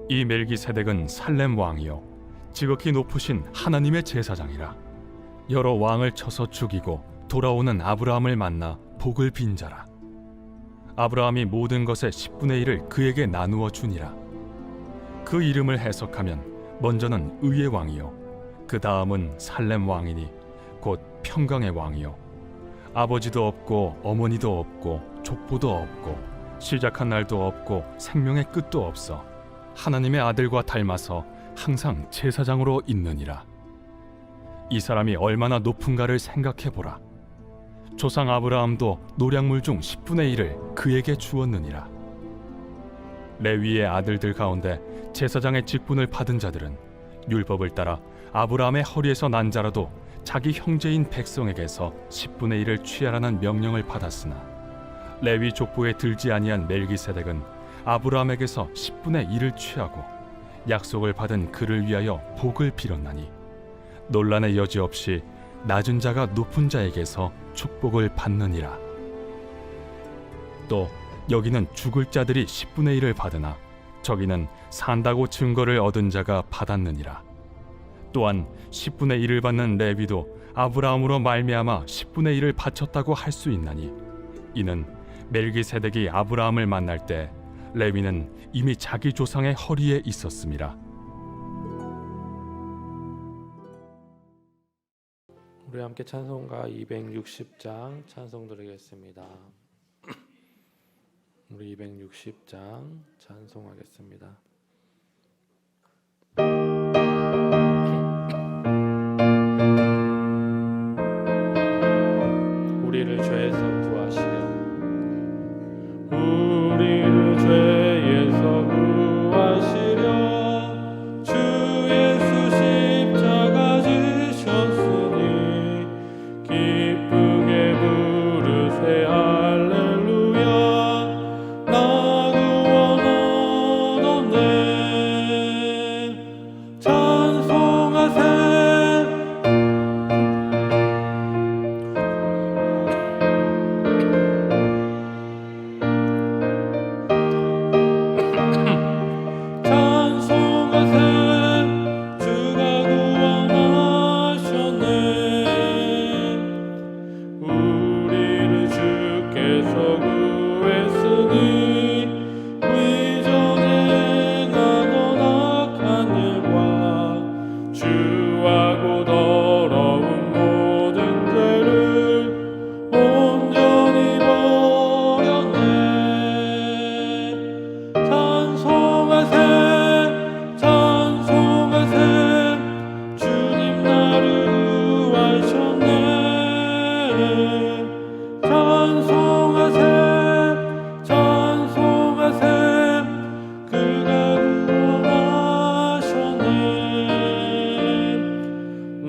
이 멜기세덱은 살렘 왕이요 지극히 높으신 하나님의 제사장이라. 여러 왕을 쳐서 죽이고 돌아오는 아브라함을 만나 복을 빈 자라. 아브라함이 모든 것의 10분의 1을 그에게 나누어 주니라. 그 이름을 해석하면 먼저는 의의 왕이요 그 다음은 살렘 왕이니 곧 평강의 왕이요 아버지도 없고 어머니도 없고 족보도 없고 시작한 날도 없고 생명의 끝도 없어 하나님의 아들과 닮아서 항상 제사장으로 있느니라. 이 사람이 얼마나 높은가를 생각해보라. 조상 아브라함도 노량물 중 10분의 1을 그에게 주었느니라. 레위의 아들들 가운데 제사장의 직분을 받은 자들은 율법을 따라 아브라함의 허리에서 난 자라도 자기 형제인 백성에게서 10분의 1을 취하라는 명령을 받았으나 레위 족보에 들지 아니한 멜기세덱은 아브라함에게서 10분의 1을 취하고 약속을 받은 그를 위하여 복을 빌었나니 논란의 여지 없이 낮은 자가 높은 자에게서 축복을 받느니라. 또 여기는 죽을 자들이 10분의 1을 받으나 저기는 산다고 증거를 얻은 자가 받았느니라. 또한 10분의 1을 받는 레위도 아브라함으로 말미암아 10분의 1을 바쳤다고 할 수 있나니 이는 멜기세덱이 아브라함을 만날 때 레위는 이미 자기 조상의 허리에 있었음이라. 우리 함께 찬송가 260장 찬송 드리겠습니다. 우리 260장 찬송하겠습니다. 우리를 죄에서 구하시려 우리를 죄에서 구하시려 주 예수 십자가 지셨으니 기쁘게 부르세 할렐루야 나 구원 얻었네 찬송하세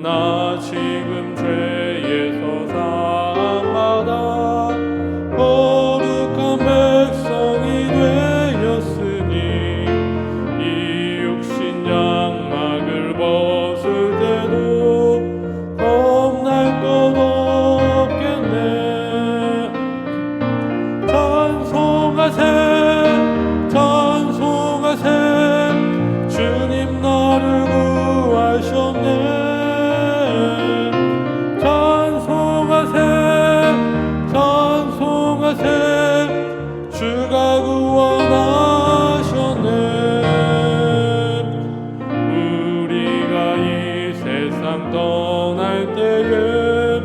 나 지금 죄에서 사함받아 거룩한 백성이 되었으니 이 육신 장막을 벗을 때도 겁날 것 없겠네 찬송하세 찬송하세 주님 나를 구하셨네 주가 구원하셨네 우리가 이 세상 떠날 때에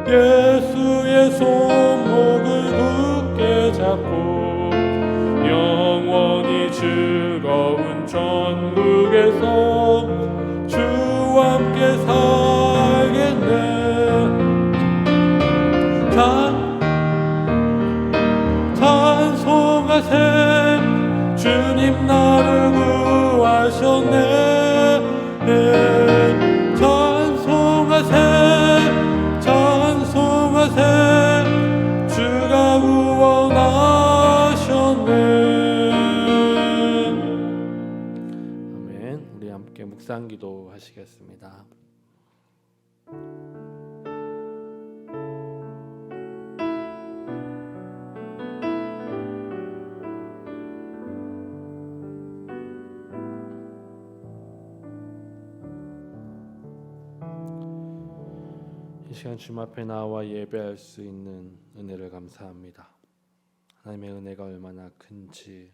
예수의 손목을 굳게 잡고 영원히 즐거운 천국에서 주와 함께 살겠네 찬송하세 주님 나를 구하셨네 찬송하세 찬송하세 주가 구원하셨네 아멘. 우리 함께 묵상기도 하시겠습니다. 시간 주님 앞에 나와 예배할 수 있는 은혜를 감사합니다. 하나님의 은혜가 얼마나 큰지,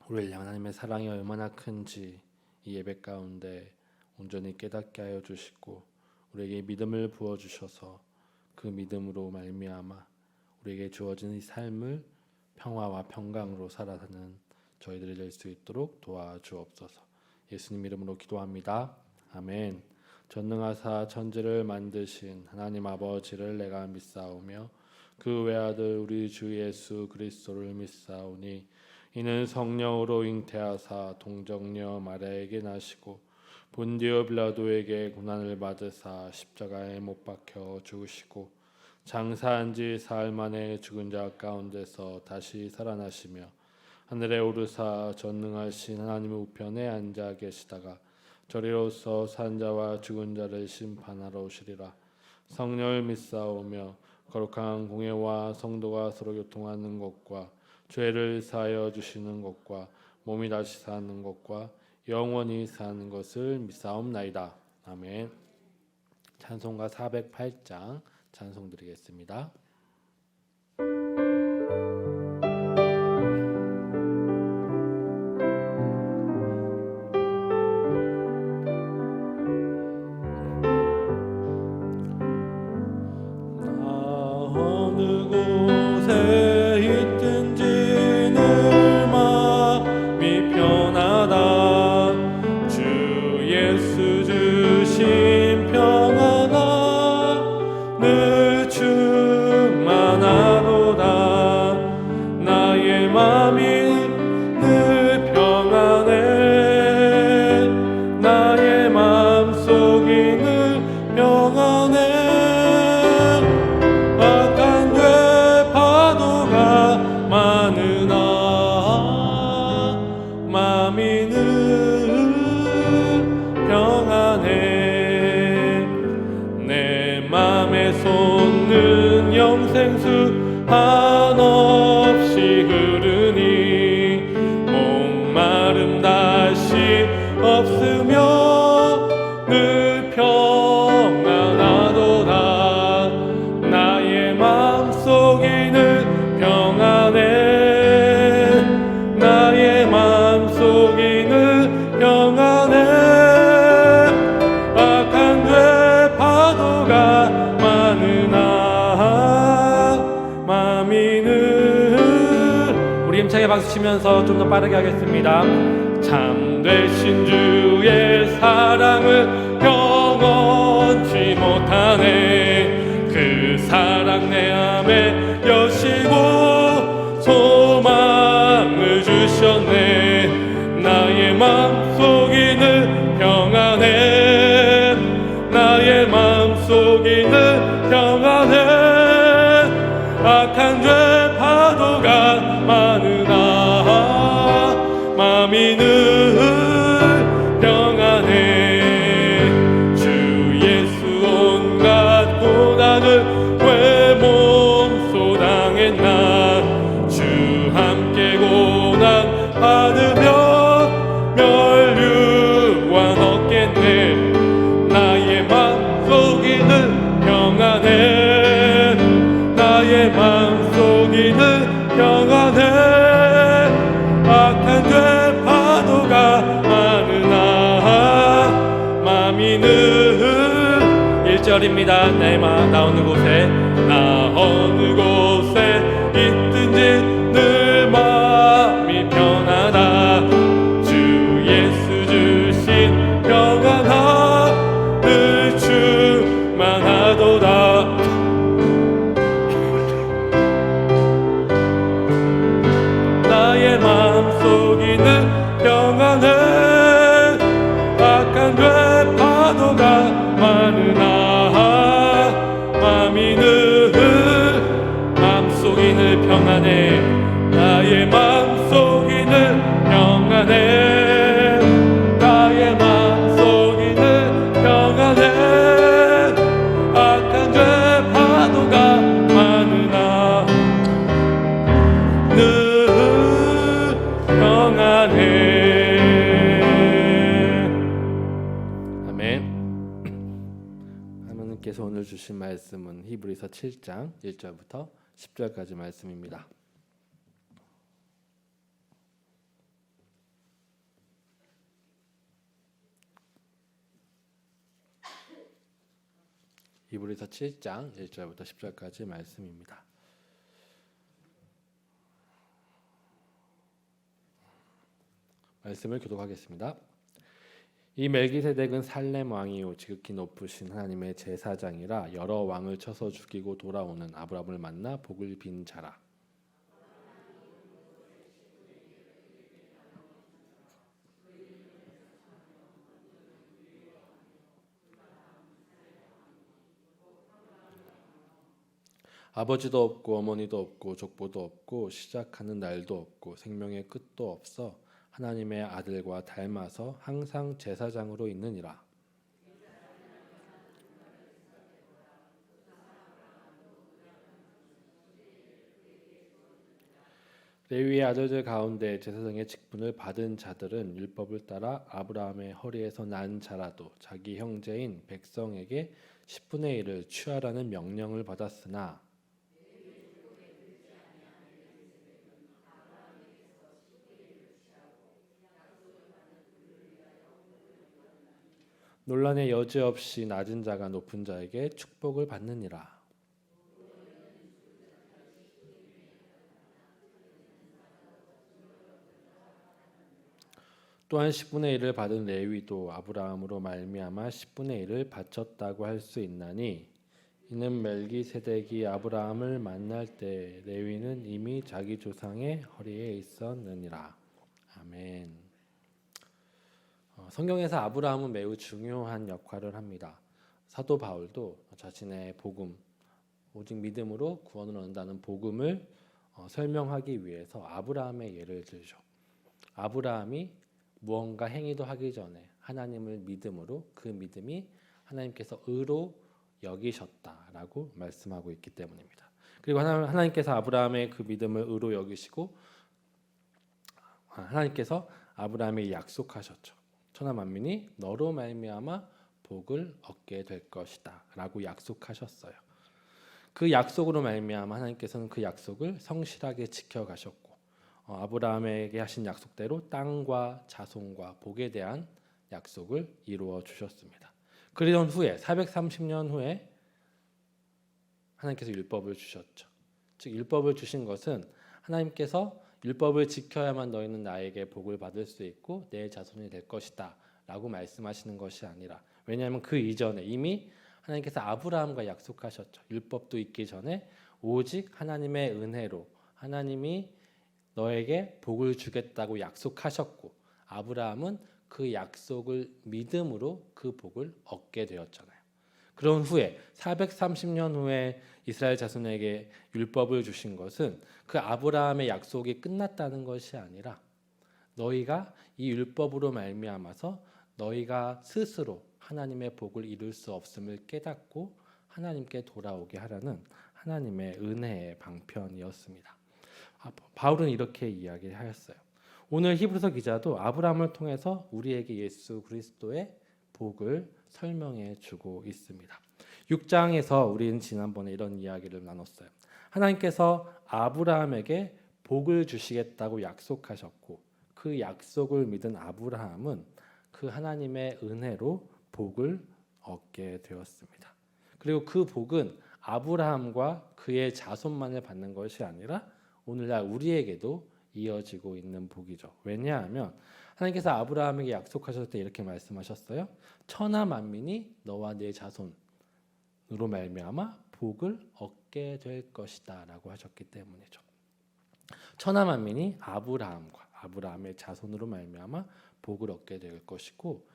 우리를 향한 하나님의 사랑이 얼마나 큰지 이 예배 가운데 온전히 깨닫게 하여 주시고 우리에게 믿음을 부어 주셔서 그 믿음으로 말미암아 우리에게 주어진 이 삶을 평화와 평강으로 살아가는 저희들이 될 수 있도록 도와주옵소서. 예수님 이름으로 기도합니다. 아멘. 전능하사 천지를 만드신 하나님 아버지를 내가 믿사오며 그 외아들 우리 주 예수 그리스도를 믿사오니 이는 성령으로 잉태하사 동정녀 마리아에게 나시고 본디오 빌라도에게 고난을 받으사 십자가에 못 박혀 죽으시고 장사한 지 사흘 만에 죽은 자 가운데서 다시 살아나시며 하늘에 오르사 전능하신 하나님의 우편에 앉아 계시다가 저리로서 산 자와 죽은 자를 심판하러 오시리라. 성령을 믿사오며 거룩한 공예와 성도가 서로 교통하는 것과 죄를 사하여 주시는 것과 몸이 다시 사는 것과 영원히 사는 것을 믿사옵나이다. 아멘. 찬송가 408장 찬송 드리겠습니다. 영생수 한없이 흐르니 목마름 다시 없으며 늘 평안하도다. 나의 마음속이 늘 평안해. 나의 마음속이 늘 평안해. 악한 죄 파도가 많으나 우리 힘차게 박수치면서 좀 더 빠르게 하겠습니다. 참되신 주의 사랑을 영원치 못하네. 그 사랑 내 맘에 여시고 소망을 주셨네. 나의 마음속이 늘 평안해. 나의 마음속이 늘 평안해. 악한 죄 파도가 많으나 마음이 늘 평안해. 주 예수 온갖 고난을 왜 몸소 당했나. 주 함께 고난 받으면 멸류관 얻겠네. 나의 마음속이 늘 평안해. 나의 마음속이 늘 평안해. 악한 죄 파도가 많으나 마음이 늘 1절입니다. 나 어느 곳에 있든지 늘 마음이 편하다. 주 예수 주신 평안함 늘 충만하도다. 나의 마음속이 늘 평안해. 악한 죄 파도가 많으나 마음이 늘 마음속이 늘 평안해. 나의 마음속이 늘 평안해. 나의 마음속이 늘 평안해. 악한 죄 파도가 많으나 늘 평안해. 아멘. 하나님께서 오늘 주신 보실 말씀은 히브리서 7장 1절부터 10절까지 말씀입니다. 히브리서 7장 1절부터 10절까지 말씀입니다. 말씀을 교독하겠습니다. 이 멜기세덱은 살렘 왕이요 지극히 높으신 하나님의 제사장이라 여러 왕을 쳐서 죽이고 돌아오는 아브라함을 만나 복을 빈 자라. 아버지도 없고 어머니도 없고 족보도 없고 시작하는 날도 없고 생명의 끝도 없어 하나님의 아들과 닮아서 항상 제사장으로 있느니라. 레위의 아들들 가운데 제사장의 직분을 받은 자들은 율법을 따라 아브라함의 허리에서 난 자라도 자기 형제인 백성에게 10분의 1을 취하라는 명령을 받았으나 논란의 여지 없이 낮은 자가 높은 자에게 축복을 받느니라. 또한 10분의 1을 받은 레위도 아브라함으로 말미암아 10분의 1을 바쳤다고 할 수 있나니 이는 멜기세덱이 아브라함을 만날 때 레위는 이미 자기 조상의 허리에 있었느니라. 아멘. 성경에서 아브라함은 매우 중요한 역할을 합니다. 사도 바울도 자신의 복음, 오직 믿음으로 구원을 얻는다는 복음을 설명하기 위해서 아브라함의 예를 들죠. 아브라함이 무언가 행위도 하기 전에 하나님을 믿음으로 그 믿음이 하나님께서 의로 여기셨다라고 말씀하고 있기 때문입니다. 그리고 하나님께서 아브라함의 그 믿음을 의로 여기시고 하나님께서 아브라함에게 약속하셨죠. 천하 만민이 너로 말미암아 복을 얻게 될 것이다라고 약속하셨어요. 그 약속으로 말미암아 하나님께서는 그 약속을 성실하게 지켜가셨고 아브라함에게 하신 약속대로 땅과 자손과 복에 대한 약속을 이루어 주셨습니다. 그러던 후에 430년 후에 하나님께서 율법을 주셨죠. 즉 율법을 주신 것은 하나님께서 율법을 지켜야만 너희는 나에게 복을 받을 수 있고 내 자손이 될 것이다 라고 말씀하시는 것이 아니라, 왜냐하면 그 이전에 이미 하나님께서 아브라함과 약속하셨죠. 율법도 있기 전에 오직 하나님의 은혜로 하나님이 너에게 복을 주겠다고 약속하셨고 아브라함은 그 약속을 믿음으로 그 복을 얻게 되었잖아요. 그런 후에 430년 후에 이스라엘 자손에게 율법을 주신 것은 그 아브라함의 약속이 끝났다는 것이 아니라 너희가 이 율법으로 말미암아서 너희가 스스로 하나님의 복을 이룰 수 없음을 깨닫고 하나님께 돌아오게 하라는 하나님의 은혜의 방편이었습니다. 바울은 이렇게 이야기하였어요. 오늘 히브리서 기자도 아브라함을 통해서 우리에게 예수 그리스도의 복을 설명해 주고 있습니다. 6장에서 우리는 지난번에 이런 이야기를 나눴어요. 하나님께서 아브라함에게 복을 주시겠다고 약속하셨고 그 약속을 믿은 아브라함은 그 하나님의 은혜로 복을 얻게 되었습니다. 그리고 그 복은 아브라함과 그의 자손만을 받는 것이 아니라 오늘날 우리에게도 이어지고 있는 복이죠. 왜냐하면 하나님께서 아브라함에게 약속하셨을 때 이렇게 말씀하셨어요. 천하 만민이 너와 네 자손으로 말미암아 복을 얻게 될 것이다 라고 하셨기 때문이죠. 천하 만민이 아브라함과 아브라함의 자손으로 말미암아 복을 얻게 될 것이고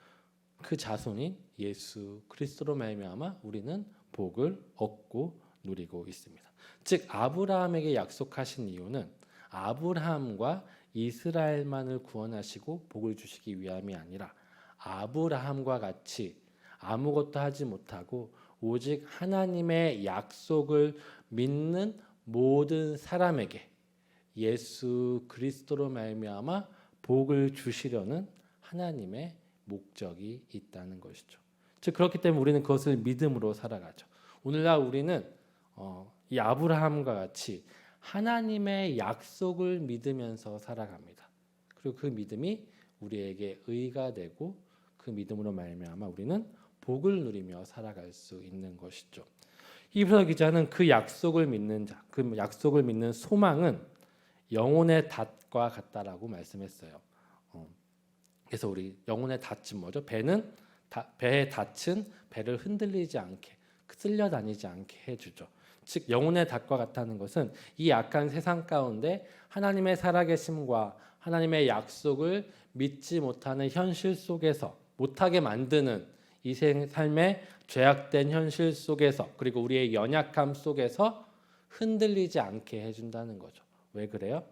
그 자손인 예수 그리스도로 말미암아 우리는 복을 얻고 누리고 있습니다. 즉 아브라함에게 약속하신 이유는 아브라함과 이스라엘만을 구원하시고 복을 주시기 위함이 아니라 아브라함과 같이 아무것도 하지 못하고 오직 하나님의 약속을 믿는 모든 사람에게 예수 그리스도로 말미암아 복을 주시려는 하나님의 목적이 있다는 것이죠. 즉 그렇기 때문에 우리는 그것을 믿음으로 살아가죠. 오늘날 우리는 이 아브라함과 같이 하나님의 약속을 믿으면서 살아갑니다. 그리고 그 믿음이 우리에게 의가 되고 그 믿음으로 말미암아 우리는 복을 누리며 살아갈 수 있는 것이죠. 히브리서 기자는 그 약속을 믿는 자, 그 약속을 믿는 소망은 영혼의 닷과 같다라고 말씀했어요. 그래서 우리 영혼의 닷은 뭐죠? 배의 닷은 배를 흔들리지 않게, 쓸려다니지 않게 해주죠. 즉 영혼의 닷과 같다는 것은 이 악한 세상 가운데 하나님의 살아계심과 하나님의 약속을 믿지 못하는 현실 속에서 못하게 만드는 이 삶의 죄악된 현실 속에서 그리고 우리의 연약함 속에서 흔들리지 않게 해준다는 거죠. 왜 그래요?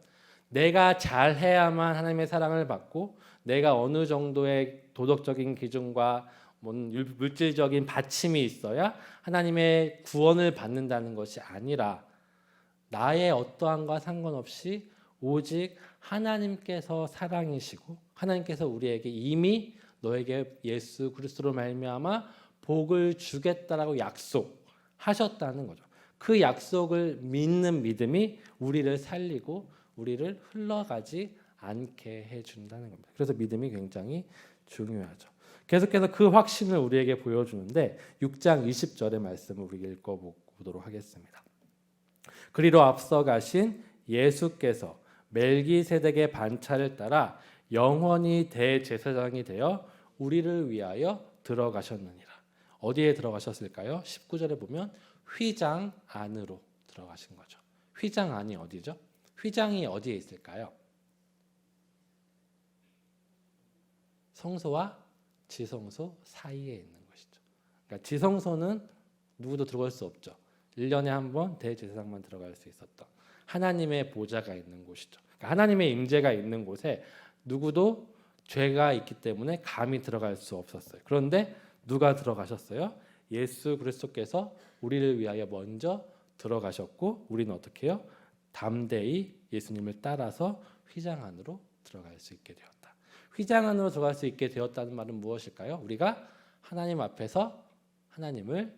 내가 잘해야만 하나님의 사랑을 받고 내가 어느 정도의 도덕적인 기준과 물질적인 받침이 있어야 하나님의 구원을 받는다는 것이 아니라 나의 어떠함과 상관없이 오직 하나님께서 사랑이시고 하나님께서 우리에게 이미 너에게 예수 그리스도로 말미암아 복을 주겠다라고 약속하셨다는 거죠. 그 약속을 믿는 믿음이 우리를 살리고 우리를 흘러가지 않게 해준다는 겁니다. 그래서 믿음이 굉장히 중요하죠. 계속해서 그 확신을 우리에게 보여주는데 6장 20절의 말씀을 우리 읽어보도록 하겠습니다. 그리로 앞서 가신 예수께서 멜기세덱의 반차를 따라 영원히 대제사장이 되어 우리를 위하여 들어가셨느니라. 어디에 들어가셨을까요? 19절에 보면 휘장 안으로 들어가신 거죠. 휘장 안이 어디죠? 휘장이 어디에 있을까요? 성소와 지성소 사이에 있는 것이죠. 그러니까 지성소는 누구도 들어갈 수 없죠. 1년에 한 번 대제사장만 들어갈 수 있었던 하나님의 보좌가 있는 곳이죠. 그러니까 하나님의 임재가 있는 곳에 누구도 죄가 있기 때문에 감히 들어갈 수 없었어요. 그런데 누가 들어가셨어요? 예수 그리스도께서 우리를 위하여 먼저 들어가셨고 우리는 어떻게 해요? 담대히 예수님을 따라서 휘장 안으로 들어갈 수 있게 되었다. 휘장 안으로 들어갈 수 있게 되었다는 말은 무엇일까요? 우리가 하나님 앞에서 하나님을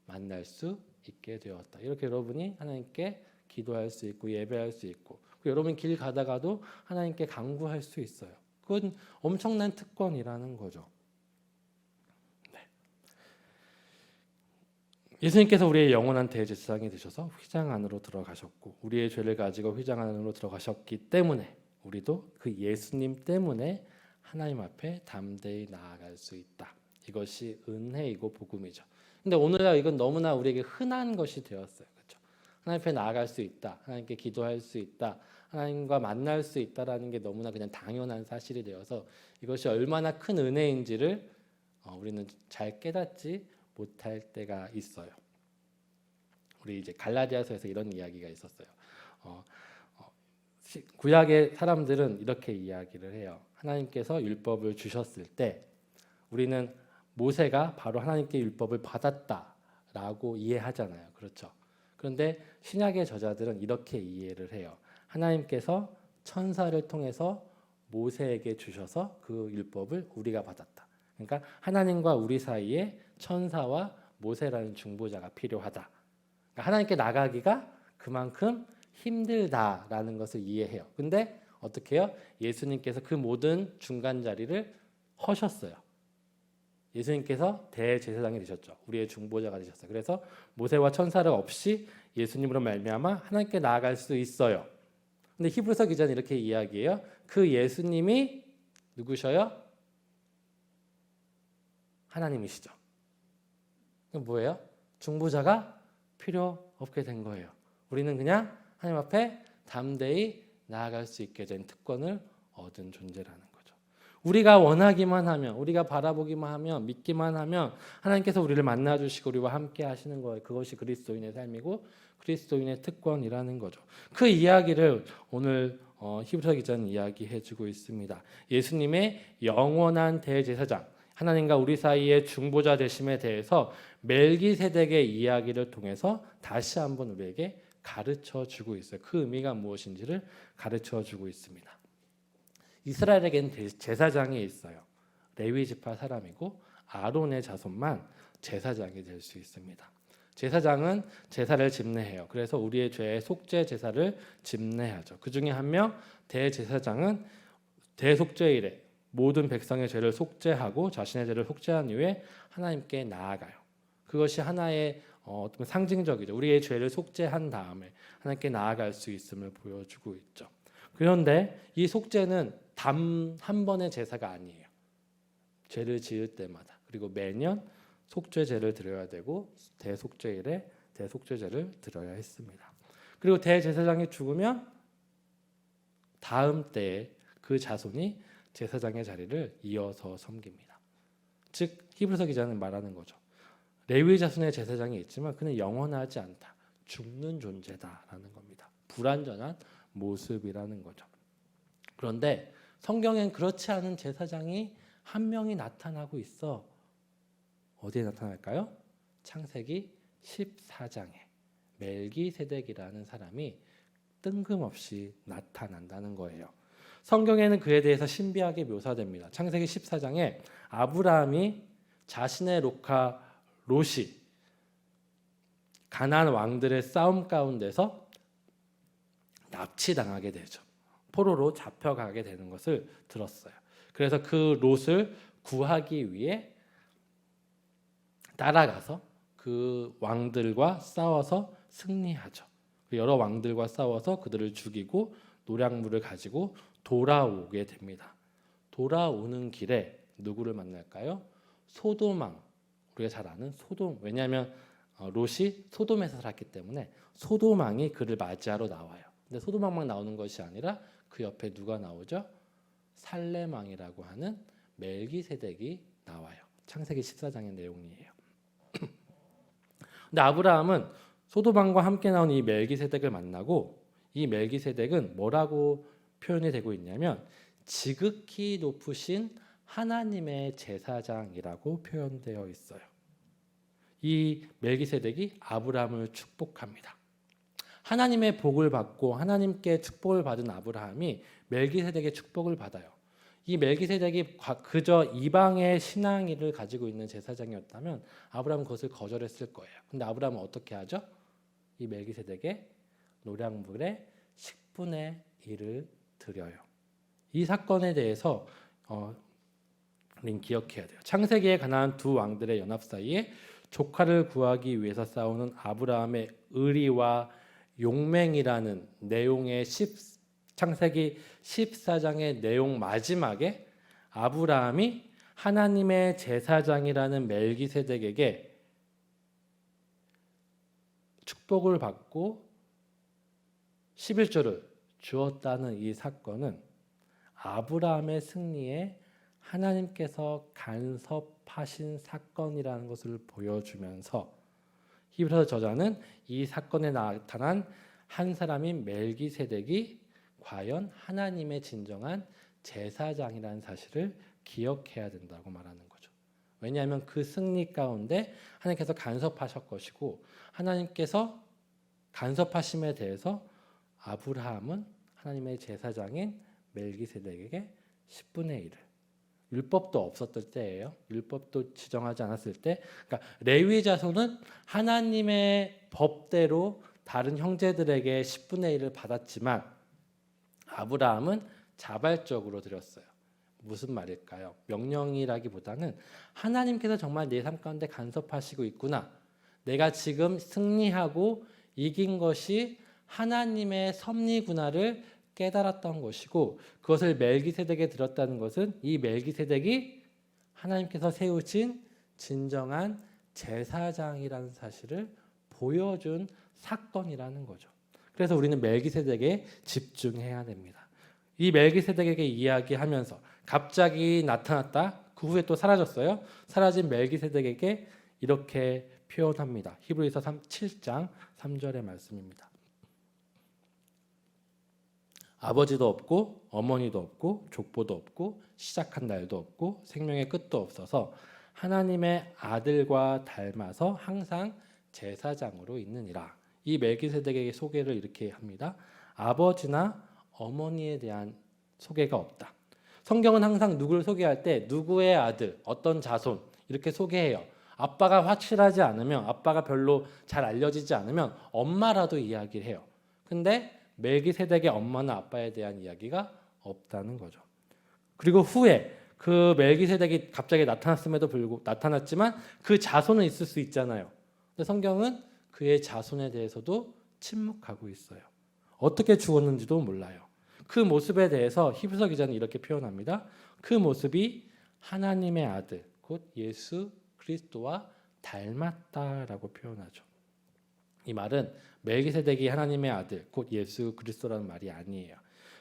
만날 수 있게 되었다. 이렇게 여러분이 하나님께 기도할 수 있고 예배할 수 있고 여러분 길 가다가도 하나님께 간구할 수 있어요. 그건 엄청난 특권이라는 거죠. 네. 예수님께서 우리의 영원한 대제사장이 되셔서 휘장 안으로 들어가셨고 우리의 죄를 가지고 휘장 안으로 들어가셨기 때문에 우리도 그 예수님 때문에 하나님 앞에 담대히 나아갈 수 있다. 이것이 은혜이고 복음이죠. 근데 오늘날 이건 너무나 우리에게 흔한 것이 되었어요. 그렇죠? 하나님 앞에 나아갈 수 있다. 하나님께 기도할 수 있다. 하나님과 만날 수 있다라는 게 너무나 그냥 당연한 사실이 되어서 이것이 얼마나 큰 은혜인지를 우리는 잘 깨닫지 못할 때가 있어요. 우리 이제 갈라디아서에서 이런 이야기가 있었어요. 구약의 사람들은 이렇게 이야기를 해요. 하나님께서 율법을 주셨을 때 우리는 모세가 바로 하나님께 율법을 받았다라고 이해하잖아요. 그렇죠? 그런데 신약의 저자들은 이렇게 이해를 해요. 하나님께서 천사를 통해서 모세에게 주셔서 그 율법을 우리가 받았다. 그러니까 하나님과 우리 사이에 천사와 모세라는 중보자가 필요하다. 그러니까 하나님께 나가기가 그만큼 힘들다라는 것을 이해해요. 근데 어떻게 해요? 예수님께서 그 모든 중간 자리를 허셨어요. 예수님께서 대제사장이 되셨죠. 우리의 중보자가 되셨어요. 그래서 모세와 천사를 없이 예수님으로 말미암아 하나님께 나아갈 수 있어요. 근데 히브리서 기자는 이렇게 이야기해요. 그 예수님이 누구셔요? 하나님이시죠. 그럼 뭐예요? 중보자가 필요 없게 된 거예요. 우리는 그냥 하나님 앞에 담대히 나아갈 수 있게 된 특권을 얻은 존재라는 거죠. 우리가 원하기만 하면, 우리가 바라보기만 하면, 믿기만 하면 하나님께서 우리를 만나주시고 우리와 함께 하시는 거예요. 그것이 그리스도인의 삶이고 그리스도인의 특권이라는 거죠. 그 이야기를 오늘 히브리서 기자는 이야기해주고 있습니다. 예수님의 영원한 대제사장, 하나님과 우리 사이의 중보자 되심에 대해서 멜기세덱의 이야기를 통해서 다시 한번 우리에게 가르쳐주고 있어요. 그 의미가 무엇인지를 가르쳐주고 있습니다. 이스라엘에게는 제사장이 있어요. 레위 지파 사람이고 아론의 자손만 제사장이 될 수 있습니다. 제사장은 제사를 집례해요. 그래서 우리의 죄의 속죄 제사를 집례하죠. 그 중에 한 명 대제사장은 대속죄일에 모든 백성의 죄를 속죄하고 자신의 죄를 속죄한 이후에 하나님께 나아가요. 그것이 하나의 어떤 상징적이죠. 우리의 죄를 속죄한 다음에 하나님께 나아갈 수 있음을 보여주고 있죠. 그런데 이 속죄는 단 한 번의 제사가 아니에요. 죄를 지을 때마다 그리고 매년 속죄제를 드려야 되고 대속죄일에 대속죄제를 드려야 했습니다. 그리고 대제사장이 죽으면 다음 때에 그 자손이 제사장의 자리를 이어서 섬깁니다. 즉 히브리서 기자는 말하는 거죠. 레위 자손의 제사장이 있지만 그는 영원하지 않다. 죽는 존재다라는 겁니다. 불완전한 모습이라는 거죠. 그런데 성경엔 그렇지 않은 제사장이 한 명이 나타나고 있어. 어디에 나타날까요? 창세기 14장에 멜기세덱이라는 사람이 뜬금없이 나타난다는 거예요. 성경에는 그에 대해서 신비하게 묘사됩니다. 창세기 14장에 아브라함이 자신의 조카 롯이 가나안 왕들의 싸움 가운데서 납치당하게 되죠. 포로로 잡혀가게 되는 것을 들었어요. 그래서 그 롯을 구하기 위해 따라가서 그 왕들과 싸워서 승리하죠. 여러 왕들과 싸워서 그들을 죽이고 노략물을 가지고 돌아오게 됩니다. 돌아오는 길에 누구를 만날까요? 소돔왕. 우리가 잘 아는 소돔. 왜냐하면 롯이 소돔에서 살았기 때문에 소돔왕이 그를 맞이하러 나와요. 근데 소돔왕만 나오는 것이 아니라 그 옆에 누가 나오죠? 살렘왕이라고 하는 멜기세덱이 나와요. 창세기 14장의 내용이에요. 근데 아브라함은 소돔왕과 함께 나온 이 멜기세덱을 만나고 이 멜기세덱은 뭐라고 표현이 되고 있냐면 지극히 높으신 하나님의 제사장이라고 표현되어 있어요. 이 멜기세덱이 아브라함을 축복합니다. 하나님의 복을 받고 하나님께 축복을 받은 아브라함이 멜기세덱의 축복을 받아요. 이 멜기세덱이 그저 이방의 신앙을 가지고 있는 제사장이었다면 아브라함은 그것을 거절했을 거예요. 근데 아브라함은 어떻게 하죠? 이 멜기세덱의 노략물의 10분의 1을 드려요. 이 사건에 대해서 우리는 기억해야 돼요. 창세기에 가나안 두 왕들의 연합 사이에 조카를 구하기 위해서 싸우는 아브라함의 의리와 용맹이라는 내용의 창세기 14장의 내용 마지막에 아브라함이 하나님의 제사장이라는 멜기세덱에게 축복을 받고 11조를 주었다는 이 사건은 아브라함의 승리에 하나님께서 간섭하신 사건이라는 것을 보여주면서 히브리서 저자는 이 사건에 나타난 한 사람인 멜기세덱이 과연 하나님의 진정한 제사장이라는 사실을 기억해야 된다고 말하는 거죠. 왜냐하면 그 승리 가운데 하나님께서 간섭하실 것이고 하나님께서 간섭하심에 대해서 아브라함은 하나님의 제사장인 멜기세덱에게 10분의 1을 율법도 없었을 때예요. 율법도 지정하지 않았을 때, 그러니까 레위 자손은 하나님의 법대로 다른 형제들에게 10분의 1을 받았지만 아브라함은 자발적으로 드렸어요. 무슨 말일까요? 명령이라기보다는 하나님께서 정말 내 삶 가운데 간섭하시고 있구나. 내가 지금 승리하고 이긴 것이 하나님의 섭리구나를 깨달았던 것이고 그것을 멜기세덱에 드렸다는 것은 이 멜기세덱이 하나님께서 세우신 진정한 제사장이라는 사실을 보여준 사건이라는 거죠. 그래서 우리는 멜기세덱에 집중해야 됩니다. 이 멜기세덱에게 이야기하면서 갑자기 나타났다. 그 후에 또 사라졌어요. 사라진 멜기세덱에게 이렇게 표현합니다. 히브리서 7장 3절의 말씀입니다. 아버지도 없고 어머니도 없고 족보도 없고 시작한 날도 없고 생명의 끝도 없어서 하나님의 아들과 닮아서 항상 제사장으로 있느니라. 이 멜기세덱의 소개를 이렇게 합니다. 아버지나 어머니에 대한 소개가 없다. 성경은 항상 누구를 소개할 때 누구의 아들, 어떤 자손 이렇게 소개해요. 아빠가 확실하지 않으면, 아빠가 별로 잘 알려지지 않으면 엄마라도 이야기를 해요. 근데 멜기세덱의 엄마나 아빠에 대한 이야기가 없다는 거죠. 그리고 후에 그 멜기세덱이 갑자기 나타났음에도 불구하고 나타났지만 그 자손은 있을 수 있잖아요. 근데 성경은 그의 자손에 대해서도 침묵하고 있어요. 어떻게 죽었는지도 몰라요. 그 모습에 대해서 히브리서 기자는 이렇게 표현합니다. 그 모습이 하나님의 아들 곧 예수 그리스도와 닮았다라고 표현하죠. 이 말은 멜기세덱이 하나님의 아들 곧 예수 그리스도라는 말이 아니에요.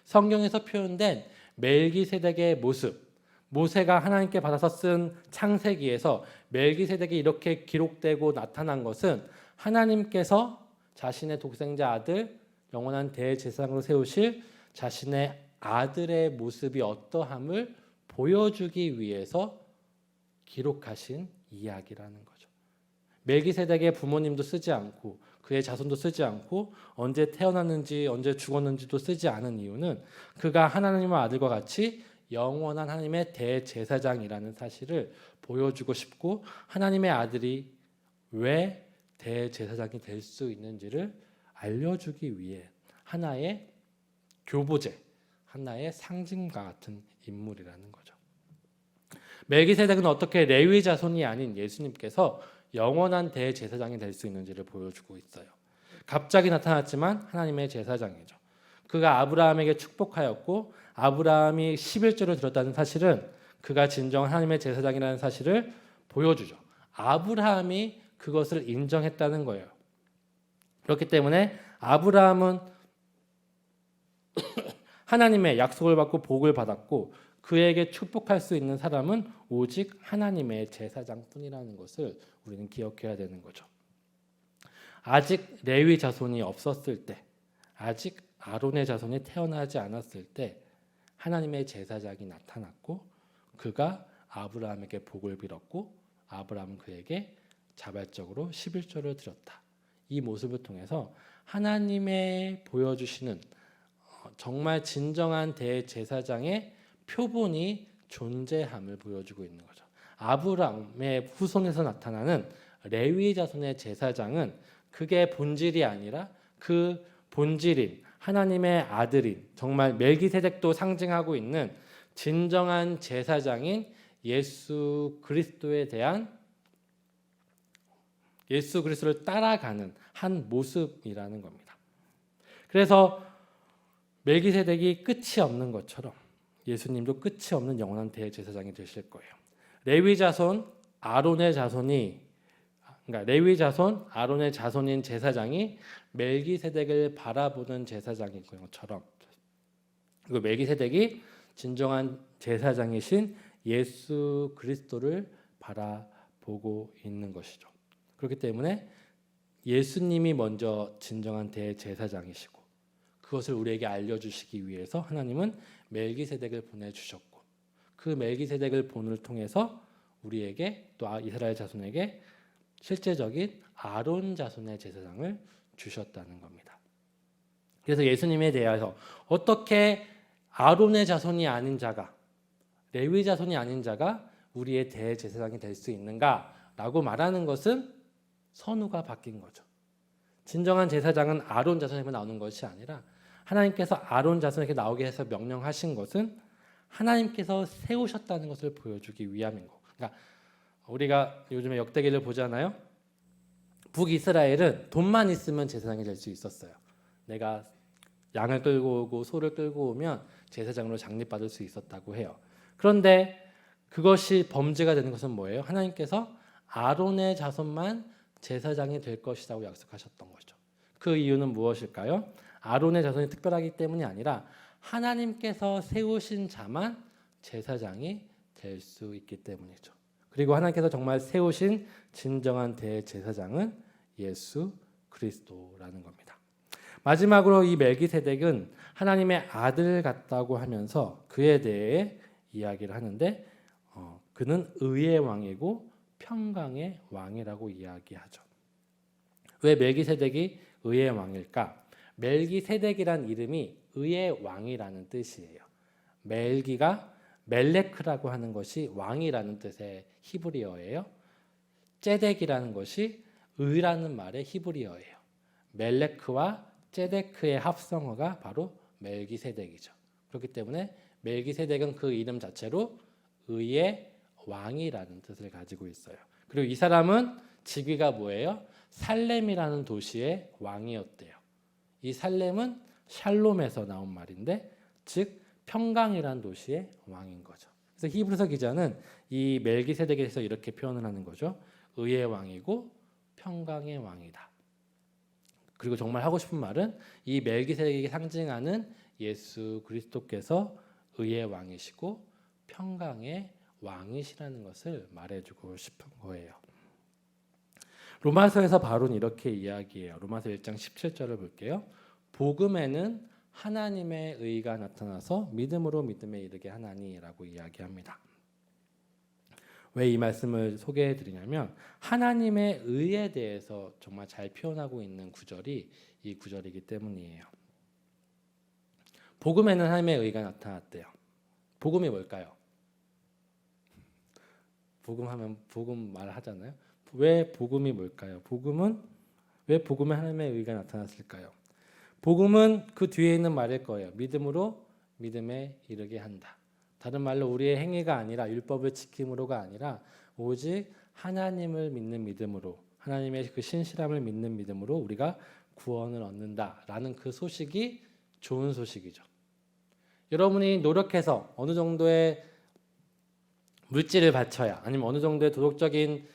성경에서 표현된 멜기세덱의 모습, 모세가 하나님께 받아서 쓴 창세기에서 멜기세덱이 이렇게 기록되고 나타난 것은 하나님께서 자신의 독생자 아들 영원한 대제사장으로 세우실 자신의 아들의 모습이 어떠함을 보여주기 위해서 기록하신 이야기라는 거죠. 멜기세덱의 부모님도 쓰지 않고 그의 자손도 쓰지 않고 언제 태어났는지 언제 죽었는지도 쓰지 않은 이유는 그가 하나님의 아들과 같이 영원한 하나님의 대제사장이라는 사실을 보여주고 싶고 하나님의 아들이 왜 대제사장이 될 수 있는지를 알려주기 위해 하나의 교보제, 하나의 상징과 같은 인물이라는 거죠. 멜기세덱은 어떻게 레위 자손이 아닌 예수님께서 영원한 대제사장이 될 수 있는지를 보여주고 있어요. 갑자기 나타났지만 하나님의 제사장이죠. 그가 아브라함에게 축복하였고 아브라함이 11조를 드렸다는 사실은 그가 진정한 하나님의 제사장이라는 사실을 보여주죠. 아브라함이 그것을 인정했다는 거예요. 그렇기 때문에 아브라함은 하나님의 약속을 받고 복을 받았고 그에게 축복할 수 있는 사람은 오직 하나님의 제사장뿐이라는 것을 우리는 기억해야 되는 거죠. 아직 레위 자손이 없었을 때, 아직 아론의 자손이 태어나지 않았을 때 하나님의 제사장이 나타났고 그가 아브라함에게 복을 빌었고 아브라함은 그에게 자발적으로 11조를 드렸다. 이 모습을 통해서 하나님의 보여주시는 정말 진정한 대제사장의 표본이 존재함을 보여주고 있는 거죠. 아브라함의 후손에서 나타나는 레위 자손의 제사장은 그게 본질이 아니라 그 본질인 하나님의 아들인 정말 멜기세덱도 상징하고 있는 진정한 제사장인 예수 그리스도에 대한 예수 그리스도를 따라가는 한 모습이라는 겁니다. 그래서 멜기세덱이 끝이 없는 것처럼 예수님도 끝이 없는 영원한 대제사장이 되실 거예요. 레위 자손 아론의 자손이 그러니까 레위 자손 아론의 자손인 제사장이 멜기세덱을 바라보는 제사장인 것처럼 그리고 멜기세덱이 진정한 제사장이신 예수 그리스도를 바라보고 있는 것이죠. 그렇기 때문에 예수님이 먼저 진정한 대제사장이시고 그것을 우리에게 알려주시기 위해서 하나님은 멜기세덱을 보내주셨고 그 멜기세덱을 본을 통해서 우리에게 또 이스라엘 자손에게 실제적인 아론 자손의 제사장을 주셨다는 겁니다. 그래서 예수님에 대해서 어떻게 아론의 자손이 아닌 자가 레위 자손이 아닌 자가 우리의 대제사장이 될 수 있는가라고 말하는 것은 선우가 바뀐 거죠. 진정한 제사장은 아론 자손에게 나오는 것이 아니라 하나님께서 아론 자손에게 나오게 해서 명령하신 것은 하나님께서 세우셨다는 것을 보여주기 위함인 거. 그러니까 우리가 요즘에 역대기를 보잖아요. 북이스라엘은 돈만 있으면 제사장이 될 수 있었어요. 내가 양을 끌고 오고 소를 끌고 오면 제사장으로 장립받을 수 있었다고 해요. 그런데 그것이 범죄가 되는 것은 뭐예요? 하나님께서 아론의 자손만 제사장이 될 것이라고 약속하셨던 거죠. 그 이유는 무엇일까요? 아론의 자손이 특별하기 때문이 아니라 하나님께서 세우신 자만 제사장이 될 수 있기 때문이죠. 그리고 하나님께서 정말 세우신 진정한 대제사장은 예수 그리스도라는 겁니다. 마지막으로 이 멜기세덱은 하나님의 아들 같다고 하면서 그에 대해 이야기를 하는데 그는 의의 왕이고 평강의 왕이라고 이야기하죠. 왜 멜기세덱이 의의 왕일까? 멜기세덱이란 이름이 의의 왕이라는 뜻이에요. 멜기가 멜레크라고 하는 것이 왕이라는 뜻의 히브리어예요. ጼ덱이라는 것이 의라는 말의 히브리어예요. 멜레크와 ጼ데크의 합성어가 바로 멜기세덱이죠. 그렇기 때문에 멜기세덱은 그 이름 자체로 의의 왕이라는 뜻을 가지고 있어요. 그리고 이 사람은 직위가 뭐예요? 살렘이라는 도시의 왕이었대요. 이 살렘은 샬롬에서 나온 말인데 즉 평강이라는 도시의 왕인 거죠. 그래서 히브리서 기자는 이 멜기세덱에서 이렇게 표현을 하는 거죠. 의의 왕이고 평강의 왕이다. 그리고 정말 하고 싶은 말은 이 멜기세덱이 상징하는 예수 그리스도께서 의의 왕이시고 평강의 왕이시라는 것을 말해주고 싶은 거예요. 로마서에서 바울은 이렇게 이야기해요. 로마서 1장 17절을 볼게요. 복음에는 하나님의 의가 나타나서 믿음으로 믿음에 이르게 하나니라고 이야기합니다. 왜 이 말씀을 소개해 드리냐면 하나님의 의에 대해서 정말 잘 표현하고 있는 구절이 이 구절이기 때문이에요. 복음에는 하나님의 의가 나타났대요. 복음이 뭘까요? 복음하면 복음 말하잖아요. 왜 복음이 뭘까요? 복음은 왜 복음에 하나님의 의가 나타났을까요? 복음은 그 뒤에 있는 말일 거예요. 믿음으로 믿음에 이르게 한다. 다른 말로 우리의 행위가 아니라 율법을 지킴으로가 아니라 오직 하나님을 믿는 믿음으로 하나님의 그 신실함을 믿는 믿음으로 우리가 구원을 얻는다라는 그 소식이 좋은 소식이죠. 여러분이 노력해서 어느 정도의 물질을 바쳐야 아니면 어느 정도의 도덕적인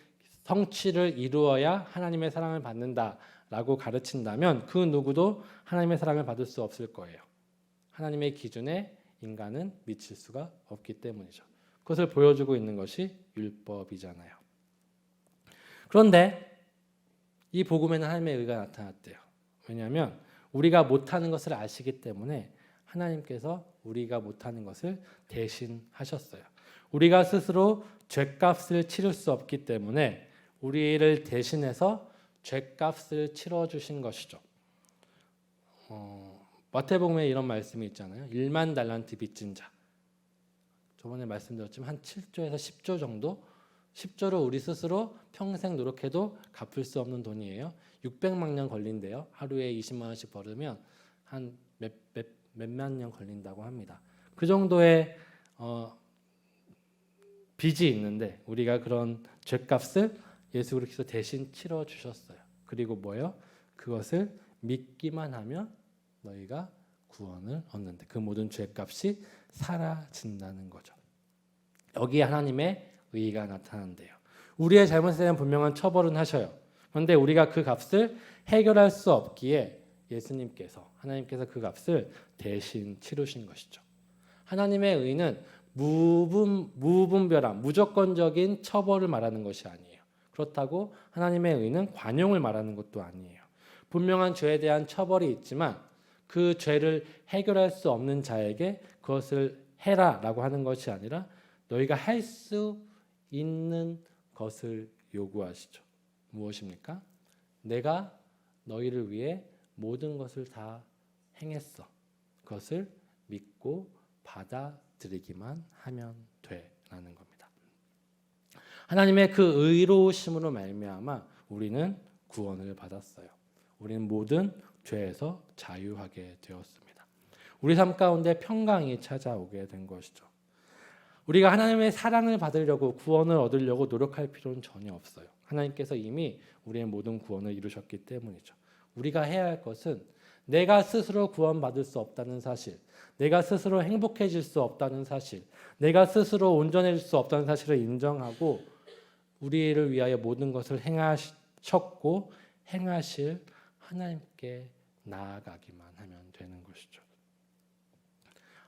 성취를 이루어야 하나님의 사랑을 받는다라고 가르친다면 그 누구도 하나님의 사랑을 받을 수 없을 거예요. 하나님의 기준에 인간은 미칠 수가 없기 때문이죠. 그것을 보여주고 있는 것이 율법이잖아요. 그런데 이 복음에는 하나님의 의가 나타났대요. 왜냐하면 우리가 못하는 것을 아시기 때문에 하나님께서 우리가 못하는 것을 대신하셨어요. 우리가 스스로 죗값을 치를 수 없기 때문에 우리를 대신해서 죗값을 치러주신 것이죠. 마태복음에 이런 말씀이 있잖아요. 1만 달란트 빚진 자. 저번에 말씀드렸지만 한 7조에서 10조 정도 10조를 우리 스스로 평생 노력해도 갚을 수 없는 돈이에요. 600만 년 걸린대요. 하루에 20만 원씩 벌으면 한 몇만 년 걸린다고 합니다. 그 정도의 빚이 있는데 우리가 그런 죄값을 예수 그리스도 대신 치러 주셨어요. 그리고 뭐예요? 그것을 믿기만 하면 너희가 구원을 얻는데 그 모든 죄값이 사라진다는 거죠. 여기에 하나님의 의가 나타난대요. 우리의 잘못에 대한 분명한 처벌은 하셔요. 그런데 우리가 그 값을 해결할 수 없기에 예수님께서 하나님께서 그 값을 대신 치르신 것이죠. 하나님의 의는 무분별한 무조건적인 처벌을 말하는 것이 아니에요. 그렇다고 하나님의 의는 관용을 말하는 것도 아니에요. 분명한 죄에 대한 처벌이 있지만 그 죄를 해결할 수 없는 자에게 그것을 해라라고 하는 것이 아니라 너희가 할 수 있는 것을 요구하시죠. 무엇입니까? 내가 너희를 위해 모든 것을 다 행했어. 그것을 믿고 받아들이기만 하면 돼라는 겁니다. 하나님의 그 의로우심으로 말미암아 우리는 구원을 받았어요. 우리는 모든 죄에서 자유하게 되었습니다. 우리 삶 가운데 평강이 찾아오게 된 것이죠. 우리가 하나님의 사랑을 받으려고 구원을 얻으려고 노력할 필요는 전혀 없어요. 하나님께서 이미 우리의 모든 구원을 이루셨기 때문이죠. 우리가 해야 할 것은 내가 스스로 구원받을 수 없다는 사실, 내가 스스로 행복해질 수 없다는 사실, 내가 스스로 온전해질 수 없다는 사실을 인정하고 우리를 위하여 모든 것을 행하셨고 행하실 하나님께 나아가기만 하면 되는 것이죠.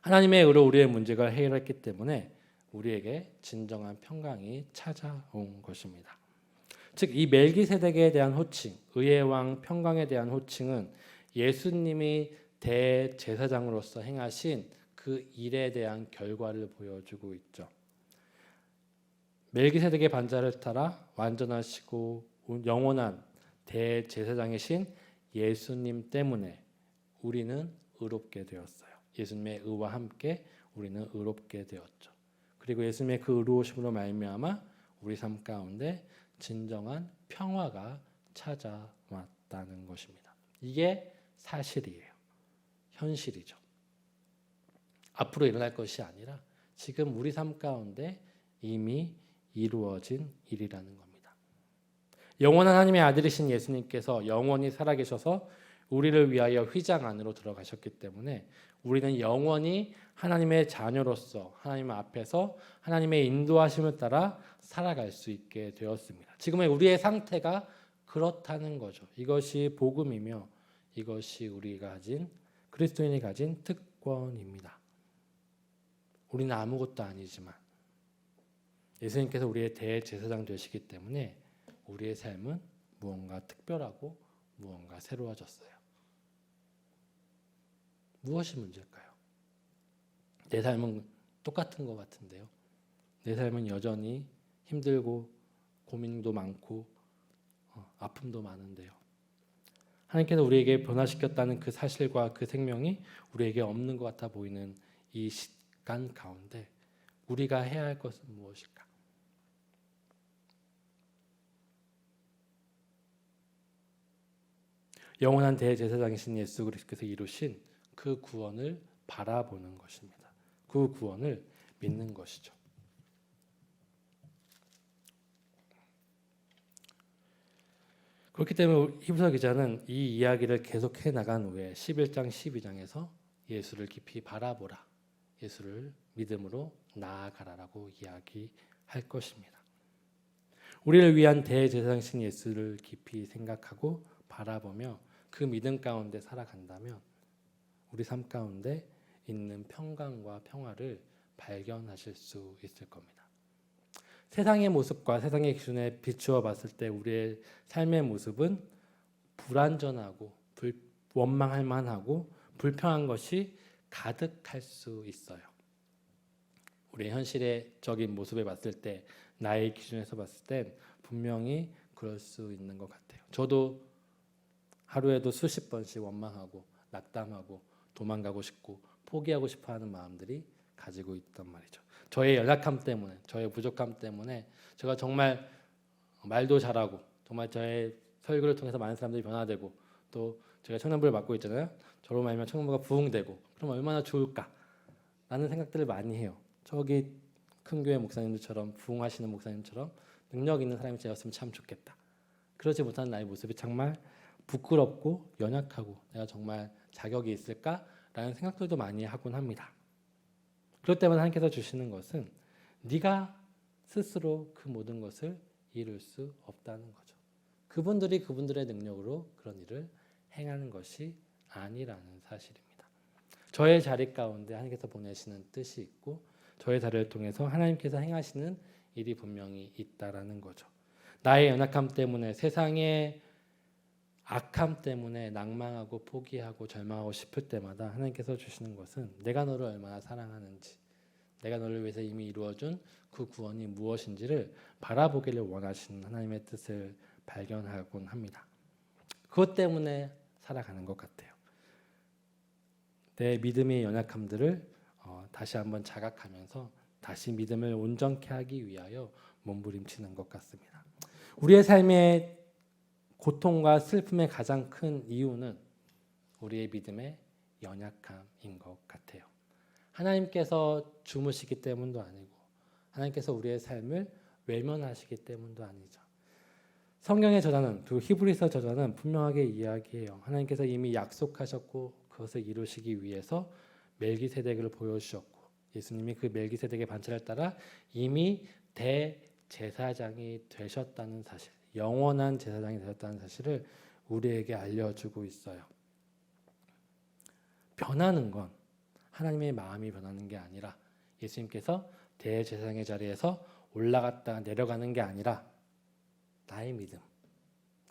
하나님의 의로 우리의 문제가 해결했기 때문에 우리에게 진정한 평강이 찾아온 것입니다. 즉 이 멜기세덱에 대한 호칭, 의의 왕 평강에 대한 호칭은 예수님이 대제사장으로서 행하신 그 일에 대한 결과를 보여주고 있죠. 멜기세덱의 반자를 따라 완전하시고 영원한 대제사장이신 예수님 때문에 우리는 의롭게 되었어요. 예수님의 의와 함께 우리는 의롭게 되었죠. 그리고 예수님의 그 의로우심으로 말미암아 우리 삶 가운데 진정한 평화가 찾아왔다는 것입니다. 이게 사실이에요. 현실이죠. 앞으로 일어날 것이 아니라 지금 우리 삶 가운데 이미 이루어진 일이라는 겁니다. 영원한 하나님의 아들이신 예수님께서 영원히 살아계셔서 우리를 위하여 휘장 안으로 들어가셨기 때문에 우리는 영원히 하나님의 자녀로서 하나님 앞에서 하나님의 인도하심을 따라 살아갈 수 있게 되었습니다. 지금의 우리의 상태가 그렇다는 거죠. 이것이 복음이며 이것이 우리가 가진 그리스도인이 가진 특권입니다. 우리는 아무것도 아니지만 예수님께서 우리의 대제사장 되시기 때문에 우리의 삶은 무언가 특별하고 무언가 새로워졌어요. 무엇이 문제일까요? 내 삶은 똑같은 것 같은데요. 내 삶은 여전히 힘들고 고민도 많고 아픔도 많은데요. 하나님께서 우리에게 변화시켰다는 그 사실과 그 생명이 우리에게 없는 것 같아 보이는 이 시간 가운데 우리가 해야 할 것은 무엇일까? 영원한 대제사장이신 예수 그리스도께서 이루신 그 구원을 바라보는 것입니다. 그 구원을 믿는 것이죠. 그렇기 때문에 히브리서 기자는 이 이야기를 계속해 나간 후에 11장 12장에서 예수를 깊이 바라보라, 예수를 믿음으로 나아가라라고 이야기할 것입니다. 우리를 위한 대제사장이신 예수를 깊이 생각하고 바라보며 그 믿음 가운데 살아간다면 우리 삶 가운데 있는 평강과 평화를 발견하실 수 있을 겁니다. 세상의 모습과 세상의 기준에 비추어 봤을 때 우리의 삶의 모습은 불완전하고 원망할 만하고 불평한 것이 가득할 수 있어요. 우리의 현실적인 모습에 봤을 때 나의 기준에서 봤을 땐 분명히 그럴 수 있는 것 같아요. 저도 하루에도 수십 번씩 원망하고 낙담하고 도망가고 싶고 포기하고 싶어하는 마음들이 가지고 있단 말이죠. 저의 연약함 때문에, 저의 부족함 때문에 제가 정말 말도 잘하고 정말 저의 설교를 통해서 많은 사람들이 변화되고 또 제가 청년부를 맡고 있잖아요. 저로 말미암아 청년부가 부흥되고 그럼 얼마나 좋을까 라는 생각들을 많이 해요. 저기 큰 교회 목사님들처럼 부흥하시는 목사님처럼 능력 있는 사람이 되었으면 참 좋겠다. 그러지 못하는 나의 모습이 정말 부끄럽고 연약하고 내가 정말 자격이 있을까라는 생각들도 많이 하곤 합니다. 그렇기 때문에 하나님께서 주시는 것은 네가 스스로 그 모든 것을 이룰 수 없다는 거죠. 그분들이 그분들의 능력으로 그런 일을 행하는 것이 아니라는 사실입니다. 저의 자리 가운데 하나님께서 보내시는 뜻이 있고 저의 자리를 통해서 하나님께서 행하시는 일이 분명히 있다라는 거죠. 나의 연약함 때문에 세상의 악함 때문에 낭망하고 포기하고 절망하고 싶을 때마다 하나님께서 주시는 것은 내가 너를 얼마나 사랑하는지, 내가 너를 위해서 이미 이루어준 그 구원이 무엇인지를 바라보기를 원하시는 하나님의 뜻을 발견하곤 합니다. 그것 때문에 살아가는 것 같아요. 내 믿음의 연약함들을 다시 한번 자각하면서 다시 믿음을 온전케 하기 위하여 몸부림치는 것 같습니다. 우리의 삶의 고통과 슬픔의 가장 큰 이유는 우리의 믿음의 연약함인 것 같아요. 하나님께서 주무시기 때문도 아니고 하나님께서 우리의 삶을 외면하시기 때문도 아니죠. 성경의 저자는 그 히브리서 저자는 분명하게 이야기해요. 하나님께서 이미 약속하셨고 그것을 이루시기 위해서 멜기세덱을 보여주셨고 예수님이 그 멜기세덱의 반차를 따라 이미 대제사장이 되셨다는 사실, 영원한 제사장이 되셨다는 사실을 우리에게 알려주고 있어요. 변하는 건 하나님의 마음이 변하는 게 아니라 예수님께서 대제사장의 자리에서 올라갔다가 내려가는 게 아니라 나의 믿음,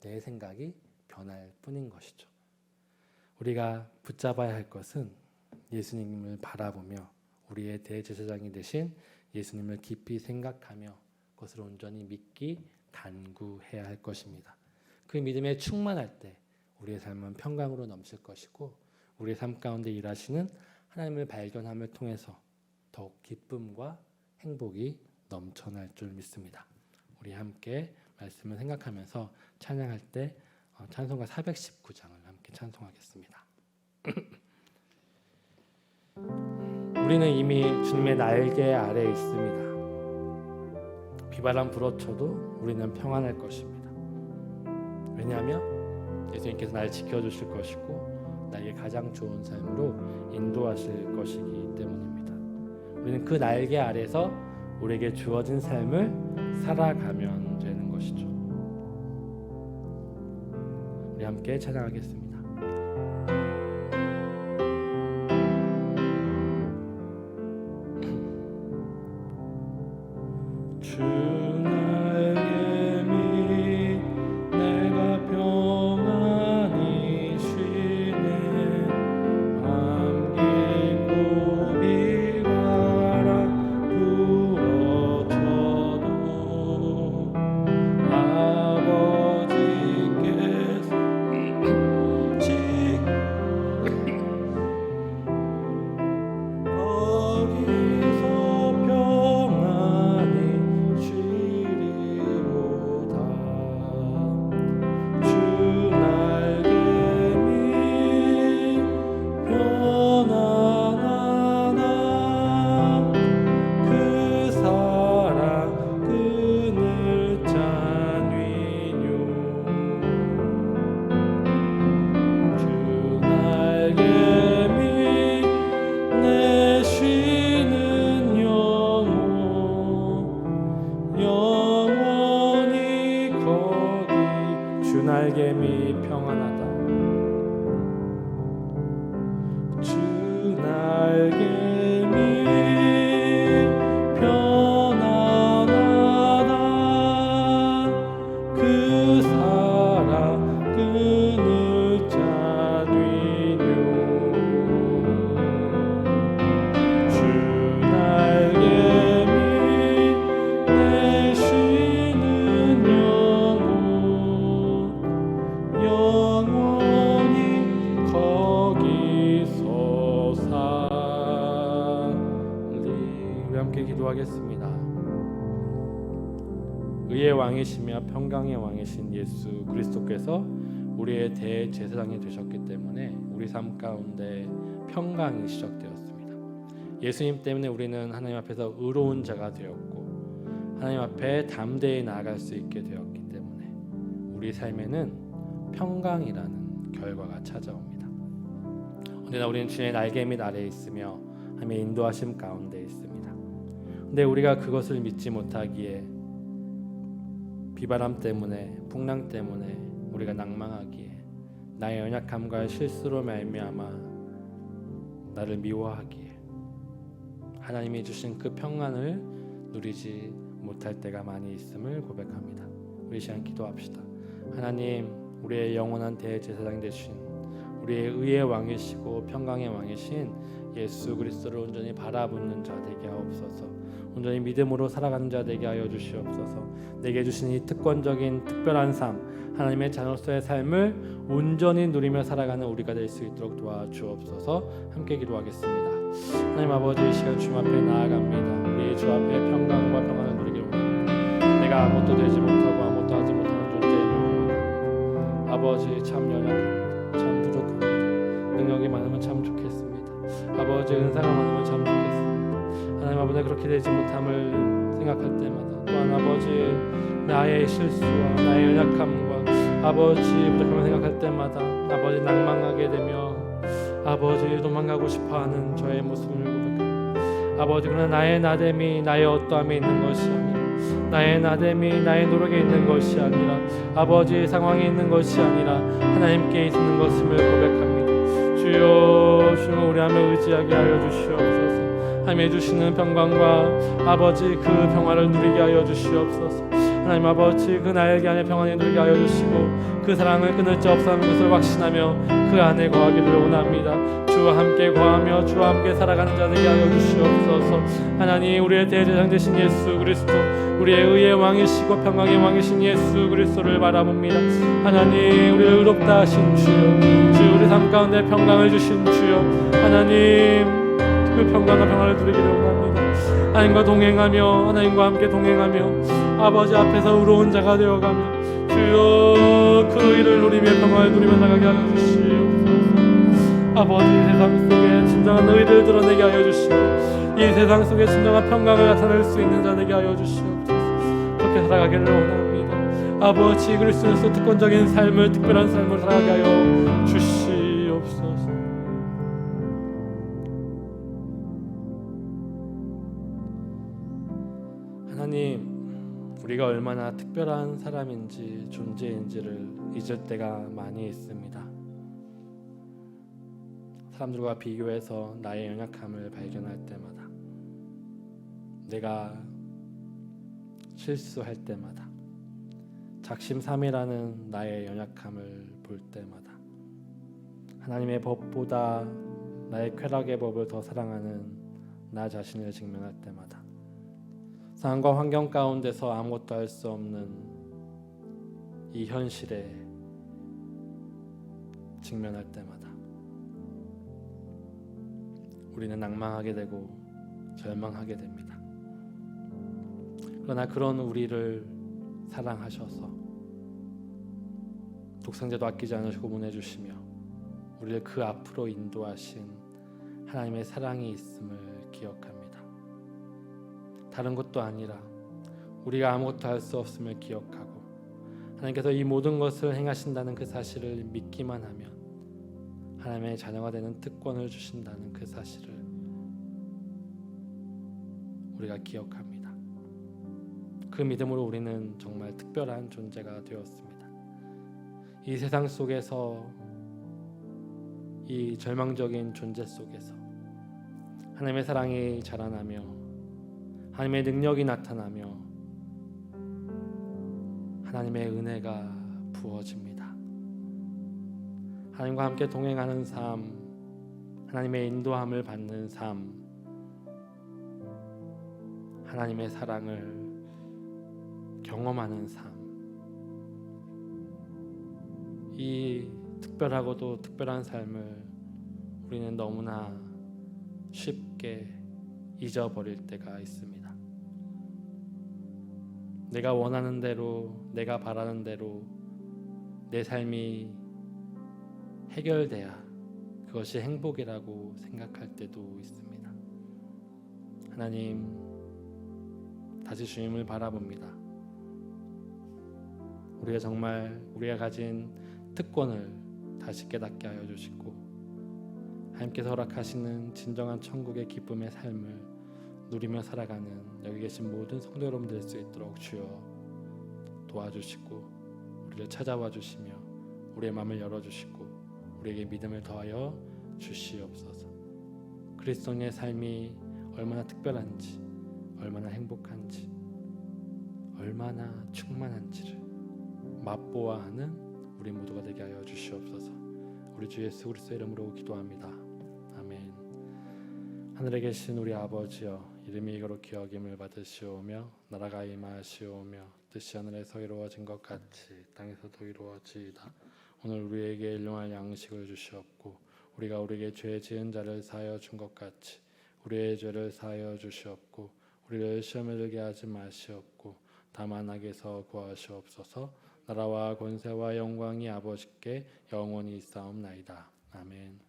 내 생각이 변할 뿐인 것이죠. 우리가 붙잡아야 할 것은 예수님을 바라보며 우리의 대제사장이 되신 예수님을 깊이 생각하며 그것을 온전히 믿기 간구해야 할 것입니다. 그 믿음에 충만할 때 우리의 삶은 평강으로 넘칠 것이고 우리의 삶 가운데 일하시는 하나님을 발견함을 통해서 더욱 기쁨과 행복이 넘쳐날 줄 믿습니다. 우리 함께 말씀을 생각하면서 찬양할 때 찬송가 419장을 함께 찬송하겠습니다. 우리는 이미 주님의 날개 아래에 있습니다. 비바람 불어쳐도 우리는 평안할 것입니다. 왜냐하면 예수님께서 나를 지켜주실 것이고 나에게 가장 좋은 삶으로 인도하실 것이기 때문입니다. 우리는 그 날개 아래서 우리에게 주어진 삶을 살아가면 되는 것이죠. 우리 함께 찬양하겠습니다. 주 날개 밑 내가 평안히 쉬네 밤 깊고 비바람 불어쳐도 아버지께서 거기서 평안히 쉬리로다. 주 날개 밑 편안하나 그 사랑 끊을 잔위뇨. 주 날개 밑 내 쉬는 영혼 영원히 거기 주 날개 밑 평안하다. 주 날개 밑 편안하다 그 사랑 끊을 잔위뇨. 주 날개 밑 내 쉬는 영혼 영원히 거기서 살리. 우리 함께 기도하겠습니다. 의의 왕이시며 평강의 왕이신 예수 그리스도께서 우리의 대제사장이 되셨기 때문에 우리 삶 가운데 평강이 시작되었습니다. 예수님 때문에 우리는 하나님 앞에서 의로운 자가 되었고 하나님 앞에 담대히 나아갈 수 있게 되었기 때문에 우리 삶에는 평강이라는 결과가 찾아옵니다. 언제나 우리는 주의 날개 밑 아래에 있으며 하나님의 인도하심 가운데 있습니다. 근데 우리가 그것을 믿지 못하기에 비바람 때문에 풍랑 때문에 우리가 낭망하기에 나의 연약함과 실수로 말미암아 나를 미워하기에 하나님이 주신 그 평안을 누리지 못할 때가 많이 있음을 고백합니다. 우리 시간 기도합시다. 하나님, 우리의 영원한 대제사장 되신 우리의 의의 왕이시고 평강의 왕이신 예수 그리스도를 온전히 바라보는 자 되게 하옵소서. 온전히 믿음으로 살아가는 자 되게 하여 주시옵소서. 내게 주신 이 특권적인 특별한 삶, 하나님의 자녀로서의 삶을 온전히 누리며 살아가는 우리가 될 수 있도록 도와주옵소서. 함께 기도하겠습니다. 하나님 아버지, 이 시간 주님 앞에 나아갑니다. 우리 주 앞에 평강과 평안을 누리기를 원합니다. 내가 아무것도 되지 못하고 아무것도 하지 못하는 존재입니다. 아버지, 참 연약합니다. 참 부족합니다. 능력이 많으면 참 좋겠습니다. 아버지, 은사가 많으면 참 좋겠습니다. 하나님 아버지, 그렇게 되지 못함을 생각할 때마다 또한 아버지, 나의 실수와 나의 연약함과 아버지 부족함을 생각할 때마다 아버지 낭망하게 되며 아버지 도망가고 싶어하는 저의 모습을 고백합니다. 아버지, 그러나 나의 나됨이 나의 어떠함에 있는 것이 아니라 나의 나됨이 나의 노력에 있는 것이 아니라 아버지 상황에 있는 것이 아니라 하나님께 있는 것임을 고백합니다. 주여, 주여 우리 안에 의지하게 하여 주시옵소서. 하나님의 주시는 평강과 아버지 그 평화를 누리게 하여 주시옵소서. 하나님 아버지, 그 날개 안에 평안을 누리게 하여 주시고 그 사랑을 끊을 자 없사는 것을 확신하며 그 안에 거하기를 원합니다. 주와 함께 거하며 주와 함께 살아가는 자 되게 하여 주시옵소서. 하나님, 우리의 대제사장 되신 예수 그리스도, 우리의 의의 왕이시고 평강의 왕이신 예수 그리스도를 바라봅니다. 하나님, 우리를 의롭다 하신 주여, 주 우리 삶 가운데 평강을 주신 주여, 하나님 그 평강과 평안을 누리기를 원합니다. 하나님과 동행하며 하나님과 함께 동행하며 아버지 앞에서 의로운 자가 되어가며 주여 그 일을 누리며 평화를 누리며 나가게 하여 주시옵소서. 아버지 세상 속에 진정한 의를 드러내게 하여 주시고 이 세상 속에 진정한 평강을 나타낼 수 있는 자 되게 하여 주시옵소서. 그렇게 살아가기를 원합니다. 아버지 그리스도로서 특권적인 삶을 특별한 삶을 살아가게 하여 주시옵소서. 하나님, 우리가 얼마나 특별한 사람인지 존재인지를 잊을 때가 많이 있습니다. 사람들과 비교해서 나의 연약함을 발견할 때마다, 내가 실수할 때마다, 작심삼일하는 나의 연약함을 볼 때마다, 하나님의 법보다 나의 쾌락의 법을 더 사랑하는 나 자신을 직면할 때마다, 상황과 환경 가운데서 아무것도 할 수 없는 이 현실에 직면할 때마다 우리는 낭망하게 되고 절망하게 됩니다. 그러나 그런 우리를 사랑하셔서 독생자도 아끼지 않으시고 보내주시며 우리를 그 앞으로 인도하신 하나님의 사랑이 있음을 기억합니다. 다른 것도 아니라 우리가 아무것도 할 수 없음을 기억하고 하나님께서 이 모든 것을 행하신다는 그 사실을 믿기만 하면 하나님의 자녀가 되는 특권을 주신다는 그 사실을 우리가 기억합니다. 그 믿음으로 우리는 정말 특별한 존재가 되었습니다. 이 세상 속에서, 이 절망적인 존재 속에서 하나님의 사랑이 자라나며 하나님의 능력이 나타나며 하나님의 은혜가 부어집니다. 하나님과 함께 동행하는 삶, 하나님의 인도함을 받는 삶, 하나님의 사랑을 경험하는 삶, 이 특별하고도 특별한 삶을 우리는 너무나 쉽게 잊어버릴 때가 있습니다. 내가 원하는 대로, 내가 바라는 대로 내 삶이 해결돼야 그것이 행복이라고 생각할 때도 있습니다. 하나님, 다시 주님을 바라봅니다. 우리가 정말 우리가 가진 특권을 다시 깨닫게 하여 주시고 하나님께서 허락하시는 진정한 천국의 기쁨의 삶을 누리며 살아가는 여기 계신 모든 성도 여러분 될 수 있도록 주여 도와주시고 우리를 찾아와 주시며 우리의 마음을 열어주시고 우리에게 믿음을 더하여 주시옵소서. 그리스도인의 삶이 얼마나 특별한지, 얼마나 행복한지, 얼마나 충만한지를 맛보아하는 우리 모두가 되게 하여 주시옵소서. 우리 주 예수 그리스도의 이름으로 기도합니다. 아멘. 하늘에 계신 우리 아버지여, 이름이 거룩히 여김을 받으시오며 나라가 임하시오며 뜻이 하늘에서 이루어진 것 같이 땅에서도 이루어지이다. 오늘 우리에게 일용할 양식을 주시옵고 우리가 우리에게 죄 지은 자를 사하여 준 것 같이 우리의 죄를 사하여 주시옵고 우리를 시험에 들게 하지 마시옵고 다만 악에서 구하시옵소서. 나라와 권세와 영광이 아버지께 영원히 있사옵나이다. 아멘.